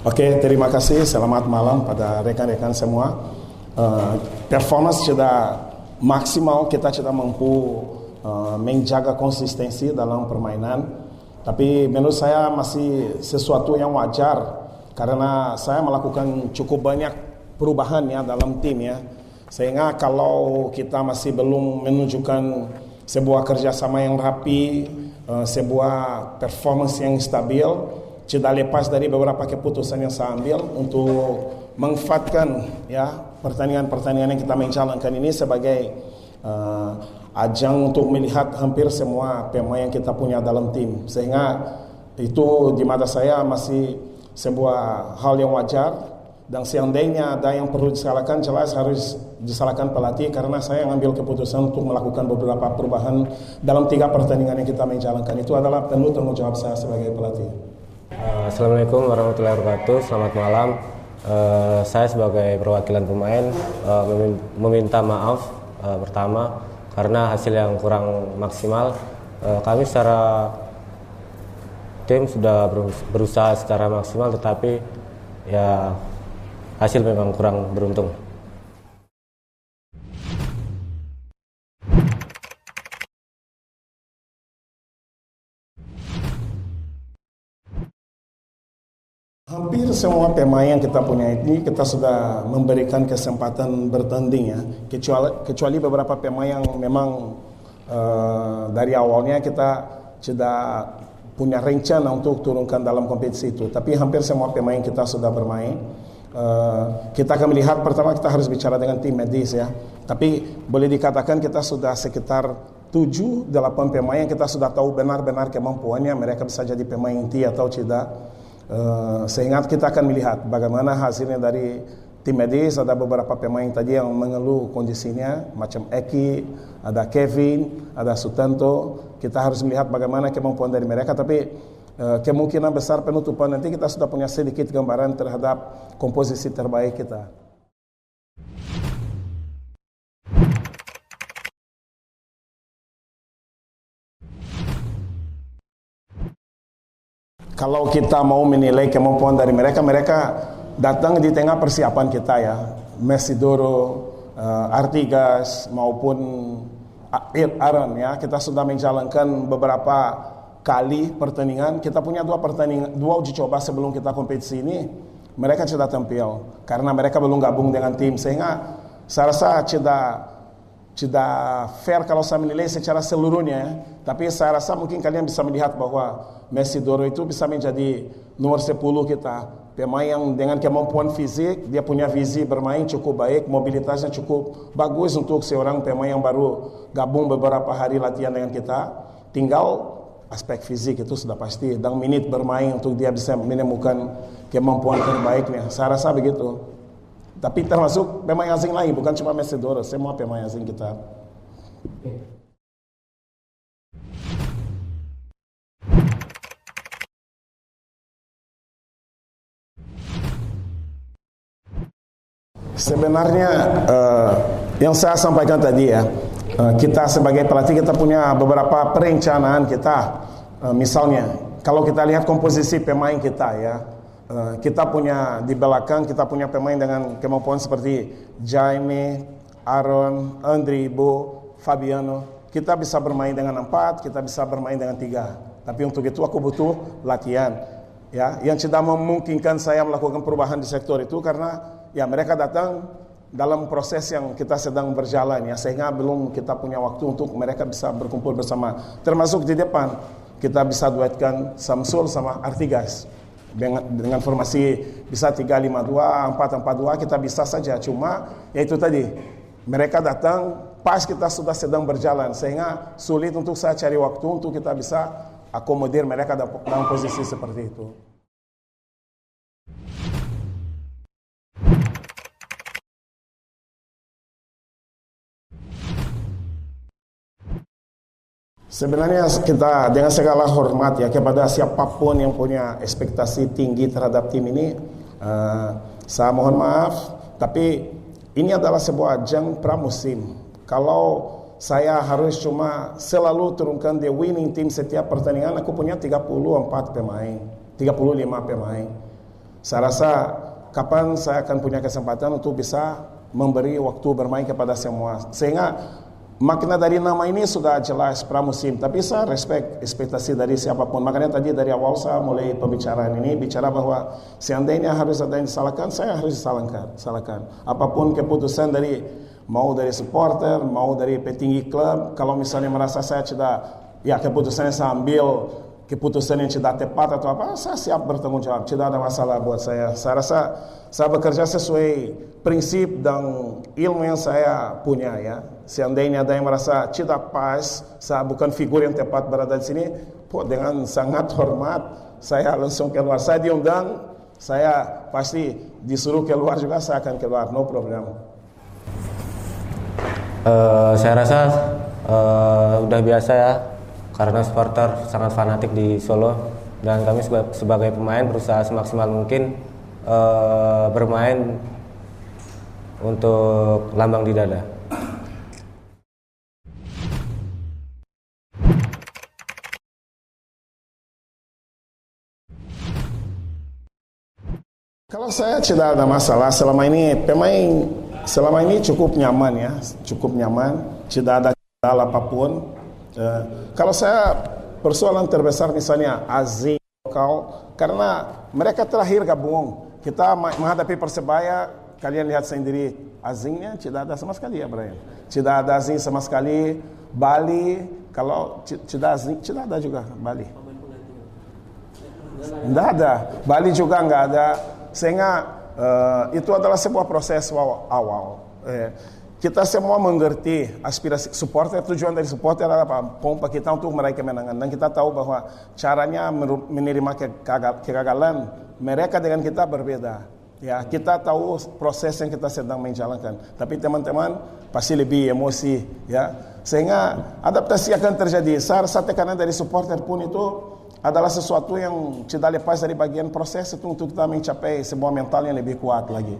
Oke, terima kasih. Selamat malam pada rekan-rekan semua. Performance sudah maksimal, kita sudah mampu menjaga konsistensi dalam permainan. Tapi menurut saya masih sesuatu yang wajar karena saya melakukan cukup banyak perubahan ya dalam tim ya. Sehingga kalau kita masih belum menunjukkan sebuah kerjasama yang rapi, sebuah performance yang stabil, tidak lepas dari beberapa keputusan yang saya ambil untuk memanfaatkan ya pertandingan-pertandingan yang kita menjalankan ini sebagai ajang untuk melihat hampir semua pemain yang kita punya dalam tim, sehingga itu di mata saya masih sebuah hal yang wajar. Dan seandainya ada yang perlu disalahkan, jelas harus disalahkan pelatih karena saya yang ambil keputusan untuk melakukan beberapa perubahan dalam 3 pertandingan yang kita menjalankan. Itu adalah penuh tanggung jawab saya sebagai pelatih. Assalamualaikum warahmatullahi wabarakatuh. Selamat malam. Saya sebagai perwakilan pemain meminta maaf pertama karena hasil yang kurang maksimal. Kami secara tim sudah berusaha secara maksimal, tetapi ya hasil memang kurang beruntung. Hampir semua pemain yang kita punya ini kita sudah memberikan kesempatan bertanding ya, kecuali beberapa pemain yang memang dari awalnya kita sudah punya rencana untuk turunkan dalam kompetisi itu. Tapi hampir semua pemain kita sudah bermain. Kita akan melihat, pertama kita harus bicara dengan tim medis ya. Tapi boleh dikatakan kita sudah sekitar 7-8 pemain yang kita sudah tahu benar-benar kemampuannya, mereka bisa jadi pemain inti atau tidak. Sehingga kita akan melihat bagaimana hasilnya dari tim medis. Ada beberapa pemain tadi yang mengeluh kondisinya, macam Eki, ada Kevin, ada Sutanto. Kita harus melihat bagaimana kemampuan dari mereka. Tapi kemungkinan besar penutupan nanti kita sudah punya sedikit gambaran terhadap komposisi terbaik kita. Kalau kita mau menilai kemampuan dari mereka, mereka datang di tengah persiapan kita ya. Mesidoro, Artigas maupun Aaron ya. Kita sudah menjalankan beberapa kali pertandingan. Kita punya 2 uji coba sebelum kita kompetisi ini. Mereka sudah tampil karena mereka belum gabung dengan tim, sehingga saya rasa tidak fair kalau saya menilai secara seluruhnya. Tapi saya rasa mungkin kalian bisa melihat bahwa Mesidoro itu bisa menjadi nomor 10 kita. Pemain yang dengan kemampuan fisik, dia punya visi bermain cukup baik, mobilitasnya cukup bagus untuk seorang pemain yang baru gabung beberapa hari latihan dengan kita. Tinggal aspek fisik itu sudah pasti, dan menit bermain untuk dia bisa menemukan kemampuan terbaiknya. Saya rasa begitu. Tapi termasuk pemain asing lain, bukan cuma Mesidoro, semua pemain asing kita. Sebenarnya yang saya sampaikan tadi ya, kita sebagai pelatih kita punya beberapa perencanaan kita. Misalnya, kalau kita lihat komposisi pemain kita ya, kita punya di belakang, kita punya pemain dengan kemampuan seperti Jaime, Aaron, Andri, Bo, Fabiano. Kita bisa bermain dengan 4, kita bisa bermain dengan 3. Tapi untuk itu aku butuh latihan. Ya, yang tidak memungkinkan saya melakukan perubahan di sektor itu karena ya mereka datang dalam proses yang kita sedang berjalan ya, sehingga belum kita punya waktu untuk mereka bisa berkumpul bersama. Termasuk di depan kita bisa duetkan Samsul sama Artigas dengan formasi bisa 3-5-2, 4-4-2 kita bisa saja. Cuma ya itu tadi, mereka datang pas kita sudah sedang berjalan, sehingga sulit untuk saya cari waktu untuk kita bisa akomodir mereka dalam posisi seperti itu. Sebenarnya kita dengan segala hormat ya kepada siapapun yang punya ekspektasi tinggi terhadap tim ini, saya mohon maaf, tapi ini adalah sebuah ajang pramusim. Kalau saya harus cuma selalu turunkan the winning team setiap pertandingan, aku punya 34 pemain, 35 pemain. Saya rasa kapan saya akan punya kesempatan untuk bisa memberi waktu bermain kepada semua. Sehingga makna dari nama ini sudah jelas pramusim, tapi saya respect ekspektasi dari siapapun. Makanya tadi dari awal saya mulai pembicaraan ini bicara bahwa seandainya harus ada yang disalahkan, saya harus disalahkan. Apapun keputusan dari mau dari supporter, mau dari petinggi klub, kalau misalnya merasa saya tidak, ya keputusannya saya ambil keputusan yang tidak tepat atau apa, saya siap bertanggung jawab. Tidak ada masalah buat saya. Saya rasa saya bekerja sesuai prinsip dan ilmu yang saya punya ya. Seandainya ada yang merasa tidak pas, saya bukan figur yang tepat berada di sini, dengan sangat hormat saya langsung keluar. Saya diundang, saya pasti disuruh keluar juga, saya akan keluar, no problem. Saya rasa udah biasa ya, karena supporter sangat fanatik di Solo, dan kami sebagai pemain berusaha semaksimal mungkin bermain untuk lambang di dada. Kalau saya tidak ada masalah, selama ini pemain cukup nyaman ya, tidak ada kendala apapun. Kalau saya persoalan terbesar misalnya Azing lokal, karena mereka terakhir gabung, kita menghadapi Persebaya, kalian lihat sendiri Azingnya tidak ada sama sekali ya Brian, tidak ada Azing sama sekali. Bali kalau tidak Azing, tidak ada juga Bali, tidak ada Bali juga nggak ada. Sehingga itu adalah sebuah proses awal. Kita semua mengerti aspirasi supporter, tujuan dari supporter adalah apa? Pompa kita untuk meraih kemenangan. Dan kita tahu bahwa caranya menerima kegagalan mereka dengan kita berbeda. Ya, kita tahu proses yang kita sedang menjalankan. Tapi teman-teman pasti lebih emosi, ya. Sehingga adaptasi akan terjadi. Saya rasa tekanan dari supporter pun itu adalah sesuatu yang tidak lepas dari bagian proses itu untuk kita mencapai sebuah mental yang lebih kuat lagi.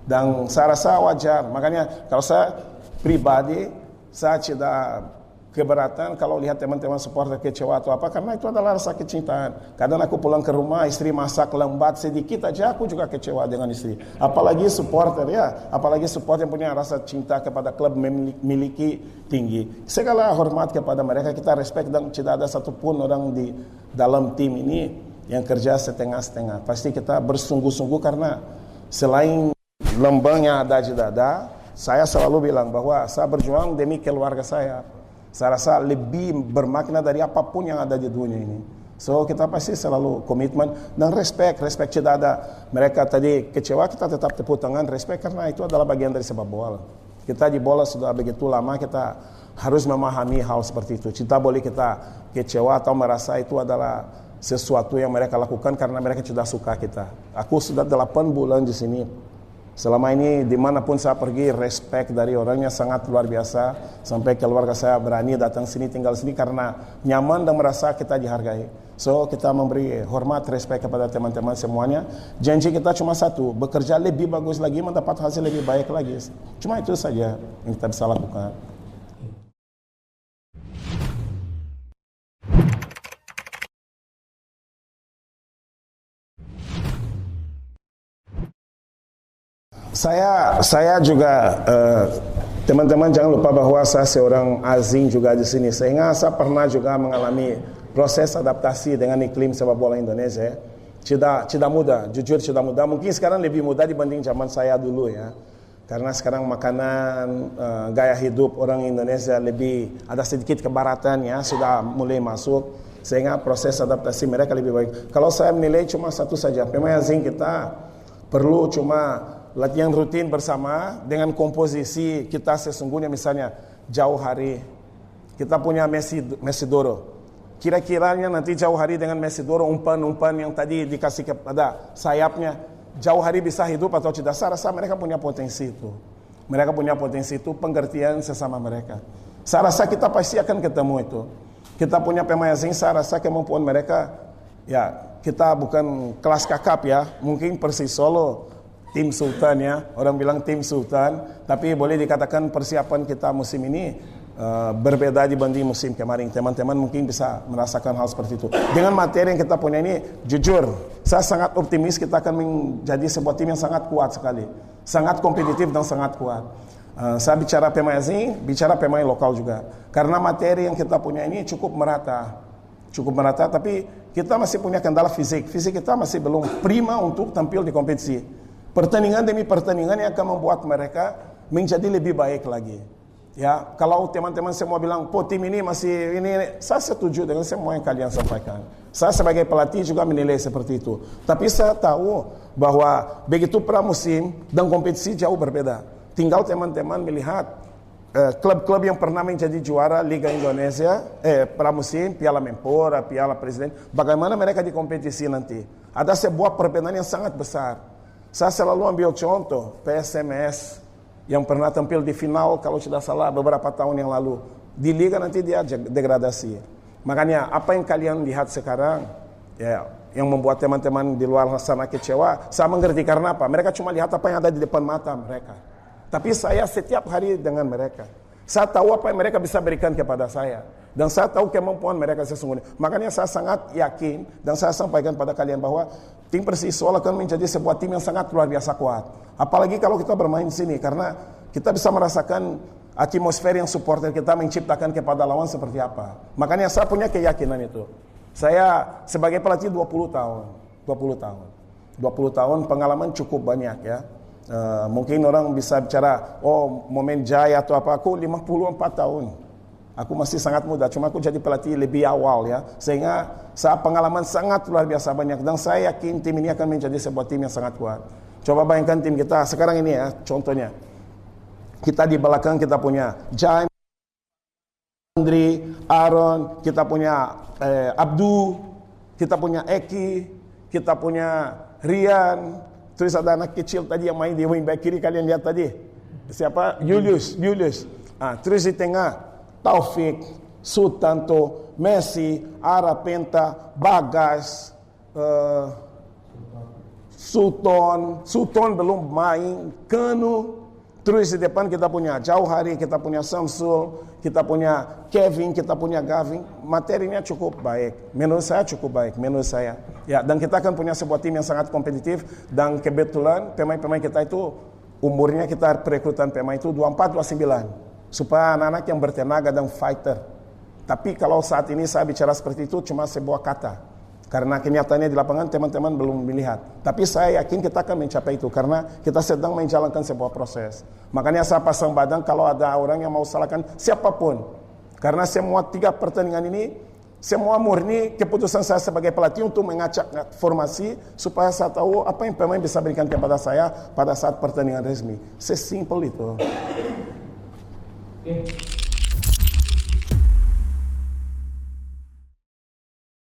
Dan saya rasa wajar. Makanya kalau saya pribadi, saya tidak keberatan kalau lihat teman-teman supporter kecewa atau apa, karena itu adalah rasa kecintaan. Kadang aku pulang ke rumah, istri masak lambat sedikit aja, aku juga kecewa dengan istri. Apalagi supporter ya, apalagi supporter yang punya rasa cinta kepada klub memiliki tinggi. Segala hormat kepada mereka, kita respect, dan tidak ada satupun orang di dalam tim ini yang kerja setengah-setengah. Pasti kita bersungguh-sungguh, karena selain lambangnya ada di dada, saya selalu bilang bahwa saya berjuang demi keluarga saya. Saya rasa lebih bermakna dari apapun yang ada di dunia ini. So kita pasti selalu komitmen dan respect tidak ada. Mereka tadi kecewa, kita tetap tepuk tangan, respect, karena itu adalah bagian dari sepak bola. Kita di bola sudah begitu lama, kita harus memahami hal seperti itu. Tidak boleh kita kecewa atau merasa itu adalah sesuatu yang mereka lakukan karena mereka tidak suka kita. Aku sudah 8 bulan di sini. Selama ini dimanapun saya pergi, respect dari orangnya sangat luar biasa. Sampai keluarga saya berani datang sini, tinggal sini karena nyaman dan merasa kita dihargai. So kita memberi hormat, respect kepada teman-teman semuanya. Janji kita cuma satu, bekerja lebih bagus lagi, mendapat hasil lebih baik lagi. Cuma itu saja yang kita bisa lakukan. Saya juga teman-teman jangan lupa bahwa saya seorang Azing juga di sini. Sehingga saya pernah juga mengalami proses adaptasi dengan iklim sepak bola Indonesia. Tidak mudah, jujur tidak mudah. Mungkin sekarang lebih mudah dibanding zaman saya dulu ya. Karena sekarang makanan, gaya hidup orang Indonesia lebih ada sedikit kebaratan ya, sudah mulai masuk. Sehingga proses adaptasi mereka lebih baik. Kalau saya menilai cuma satu saja, pemain Azing kita perlu cuma latihan rutin bersama dengan komposisi kita sesungguhnya. Misalnya jauh hari kita punya Mesidoro, kira-kiranya nanti jauh hari dengan Mesidoro, umpan-umpan yang tadi dikasih kepada sayapnya, jauh hari bisa hidup atau tidak. Saya rasa mereka punya potensi itu. Mereka punya potensi itu, pengertian sesama mereka. Saya rasa kita pasti akan ketemu itu. Kita punya pemain asing, saya rasa kemampuan mereka, ya kita bukan kelas kakap ya, mungkin Persis Solo tim Sultan ya, orang bilang tim Sultan, tapi boleh dikatakan persiapan kita musim ini berbeda dibanding musim kemarin. Teman-teman mungkin bisa merasakan hal seperti itu. Dengan materi yang kita punya ini, jujur, saya sangat optimis kita akan menjadi sebuah tim yang sangat kuat sekali. Sangat kompetitif dan sangat kuat. Saya bicara pemain asing, bicara pemain lokal juga. Karena materi yang kita punya ini cukup merata. Tapi kita masih punya kendala fisik. Fisik kita masih belum prima untuk tampil di kompetisi. Pertandingan demi pertandingan yang akan membuat mereka menjadi lebih baik lagi. Ya, kalau teman-teman semua bilang, tim ini masih ini, saya setuju dengan semua yang kalian sampaikan. Saya sebagai pelatih juga menilai seperti itu. Tapi saya tahu bahwa begitu pramusim dan kompetisi jauh berbeda. Tinggal teman-teman melihat klub-klub yang pernah menjadi juara Liga Indonesia, pramusim, Piala Menpora, Piala Presiden, bagaimana mereka di kompetisi nanti. Ada sebuah perbedaan yang sangat besar. Saya selalu ambil contoh PSMS yang pernah tampil di final kalau tidak salah beberapa tahun yang lalu. Di Liga nanti dia degradasi. Makanya apa yang kalian lihat sekarang, ya, yang membuat teman-teman di luar sana kecewa, saya mengerti karena apa? Mereka cuma lihat apa yang ada di depan mata mereka. Tapi saya setiap hari dengan mereka. Saya tahu apa yang mereka bisa berikan kepada saya. Dan saya tahu kemampuan mereka sesungguhnya. Makanya saya sangat yakin dan saya sampaikan pada kalian bahwa tim Persisolo akan menjadi sebuah tim yang sangat luar biasa kuat. Apalagi kalau kita bermain di sini. Karena kita bisa merasakan atmosfer yang supporter kita menciptakan kepada lawan seperti apa. Makanya saya punya keyakinan itu. Saya sebagai pelatih 20 tahun. 20 tahun pengalaman cukup banyak ya. Mungkin orang bisa bicara, momen jaya atau apa. Aku 54 tahun. Aku masih sangat muda. Cuma aku jadi pelatih lebih awal ya. Sehingga saya pengalaman sangat luar biasa banyak. Dan saya yakin tim ini akan menjadi sebuah tim yang sangat kuat. Coba bayangkan tim kita sekarang ini ya. Contohnya. Kita di belakang kita punya Jaime, Andri, Aaron. Kita punya Abdu. Kita punya Eki. Kita punya Rian. Terus ada anak kecil tadi yang main di wingback kiri, kalian lihat tadi. Siapa? Julius. Terus di tengah Taufik, Sutanto, Messi, Arapenta, Bagas, Sultan belum main, Kanu. Terus di depan kita punya Jauhari, kita punya Samsul, kita punya Kevin, kita punya Gavin. Materinya cukup baik. Menurut saya cukup baik, menurut saya. Ya, dan kita akan punya sebuah tim yang sangat kompetitif. Dan kebetulan pemain-pemain kita itu, umurnya kita perekrutan pemain itu 24-29. Supaya anak-anak yang bertenaga dan fighter. Tapi kalau saat ini saya bicara seperti itu cuma sebuah kata. Karena kenyataannya di lapangan teman-teman belum melihat. Tapi saya yakin kita akan mencapai itu. Karena kita sedang menjalankan sebuah proses. Makanya saya pasang badan kalau ada orang yang mau salahkan siapapun. Karena semua 3 pertandingan ini, semua murni keputusan saya sebagai pelatih untuk mengacak formasi. Supaya saya tahu apa yang pemain bisa berikan kepada saya pada saat pertandingan resmi. Sesimpel itu.